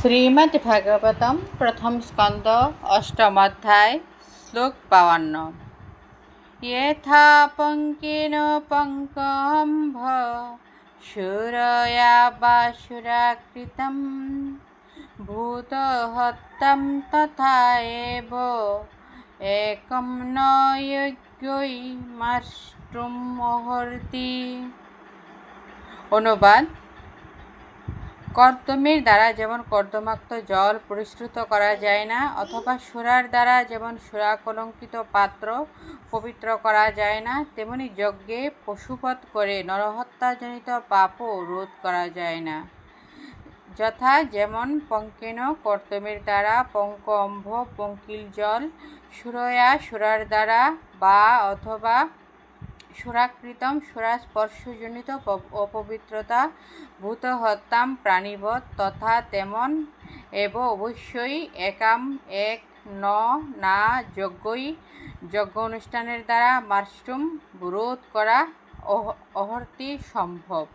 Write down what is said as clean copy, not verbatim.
শ্রীমদ্ভাগবতম প্রথম স্কন্দ অষ্টম অধ্যায় শ্লোক 52। यथा পঙ্কেন পঙ্কম্ভ শূরয়া বা শূরাকৃতম ভূতহত্যম তথা এব একম ন যজ্ঞৈ মাষ্ট্রুম অহর্তি। অনুবাদ: কর্দমের দ্বারা যেমন কর্দমাক্ত জল পরিশ্রুত করা যায় না, অথবা সুরার দ্বারা যেমন সুরাকলঙ্কিত পাত্র পবিত্র করা যায় না, তেমনি যজ্ঞে পশুবধ করে নরহত্যাজনিত পাপও রোধ করা যায় না। যথা যেমন পঙ্কেন কর্দমের দ্বারা, পঙ্ক অম্ভ পঙ্কিল জল, সুরয়া সুরার দ্বারা, বা অথবা সুরাকৃতম সুরাস্পর্শজনিত অপবিত্রতা, ভূতহত্যাম প্রাণীবধ, তথা তেমন এব অবশ্যই, একাম এক, ন না যজ্ঞই যজ্ঞ অনুষ্ঠানের দ্বারা, মাষ্ট্রুম রোধ করা, অহর্তি সম্ভব।